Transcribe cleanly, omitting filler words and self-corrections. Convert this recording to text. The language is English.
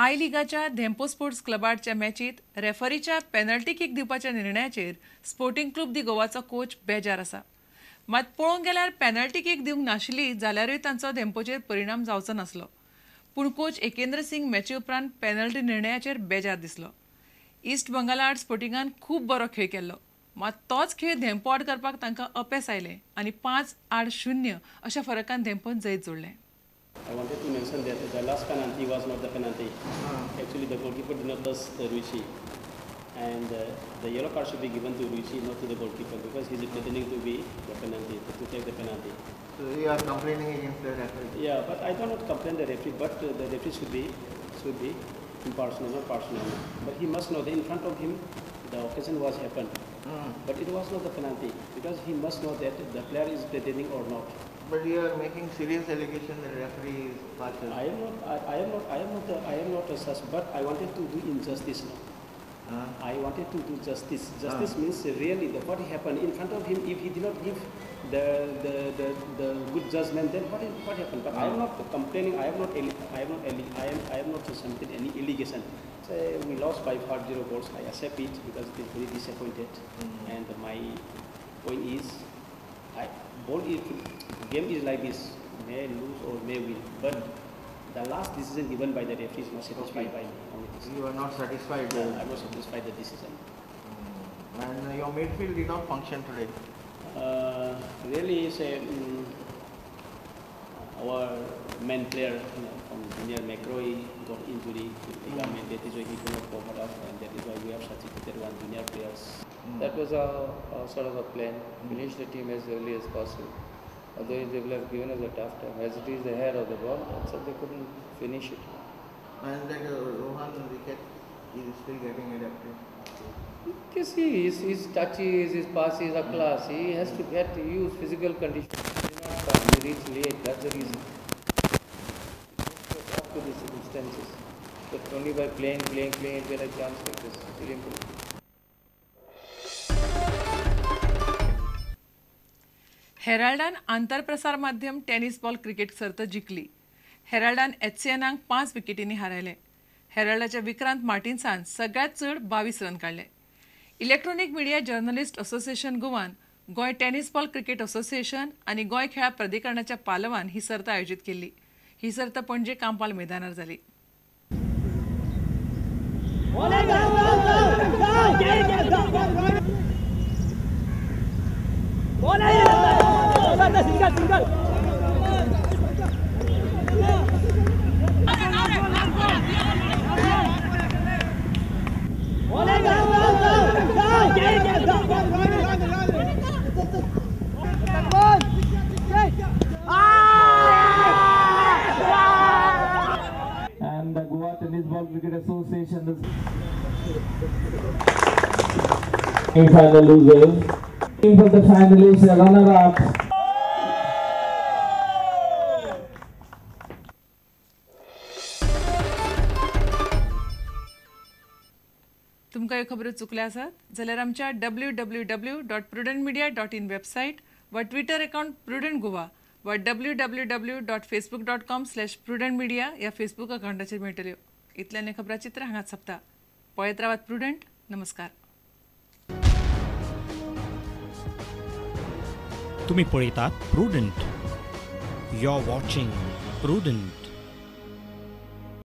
आय लिगाच्या Dempo sports क्लबाच्या मॅचीत रेफरीच्या penalty kick दिवपाच्या निर्णयाचेर sporting club दी गोवाचो coach बेजार आसा. मात पळोवंक गेल्यार पेनल्टी किक दिवंक नाशिल्ली जाल्यारूय तांचो धेंपोचेर परिणाम जावचो नासलो. पूण कोच एकेंद्र सिंग मॅची उपरांत पेनल्टी निर्णयाचेर बेजार दिसलो. ईस्ट बंगाला आड स्पोर्टिंगान खूब बरो खेळ केल्लो, मात तोच खेळ धेंपो आड करपाक तांकां अपेस आयलें आनी 5-0 अशा फरकान धेंपोन जैत जोडलें. I wanted to mention that the last penalty was not the penalty. Actually, the goalkeeper did not touch the Ruichi, and the yellow card should be given to Ruichi, not to the goalkeeper, because he is pretending to be the penalty, to take the penalty. So you are complaining against the referee? Yeah, but I do not complain the referee, but the referee should be impartial, not partial. But he must know that in front of him the occasion was happened, but it was not the penalty, because he must know that the player is pretending or not. But you are making serious allegation that the referee is partial. I am not a such, but I wanted to do injustice now. I wanted to do justice. Justice means really what happened in front of him. If he did not give the good judgment, then what happened? But I am not complaining. I am not submitting any allegation. So we lost by 5-0 goals. I accept it because it is very disappointed. And my point is, game is like this, may lose or may win, but the last decision given by the referee is not satisfied by me. You are not satisfied? No, I am not satisfied with the decision. And your midfield did not function today? Really, say, our main player from junior McRoy got injury to ligament. That is why he could not cover up, and that is why we have substituted one junior players. That was a sort of a plan. Finish the team as early as possible. Although they will have given us a tough time. As it is the head of the ball, so they couldn't finish it. And that Rohan wicket is still getting adapted. You see, his touches, his passes are class. He has to get to use physical conditions. He did not come. He reached late. That's the reason. Up to these circumstances. But only by playing, you get a chance like this. Really important. हेराल्डान आंतरप्रसार माध्यम tennis ball cricket सर्त जिखली. हेराल्डान HCNांक 5 विकेटींनी हारयले. हेराल्डाच्या विक्रांत मार्टिन्सान सगळ्यात चड 22 run काडले. Electronic media journalist association गोवान, Goa tennis ball cricket association आनी गोंय खेळा प्राधिकरणाच्या पालवान ही सर्त आयोजीत केल्ली. ही सर्त पणजे कांपाल मैदानार जाली. And the Goa Tennis Ball Cricket Association is final losers. Team for the finalists, the runner-up. तुमकां ह्यो खबरो चुकल्या आसात जाल्यार आमच्या www.prudentmedia.in वेबसायट वा ट्विटर अकाउंट प्रुडंट गोवा वा www.facebook.com/prudentmedia ह्या फेसबूक अकाउंटाचेर मेळटल्यो. इतल्यान हे खबराचित्र हांगाच सोंपता. पळयत रावात प्रुडंट. नमस्कार. तुम्ही पळयतात Prudent. You are watching prudent.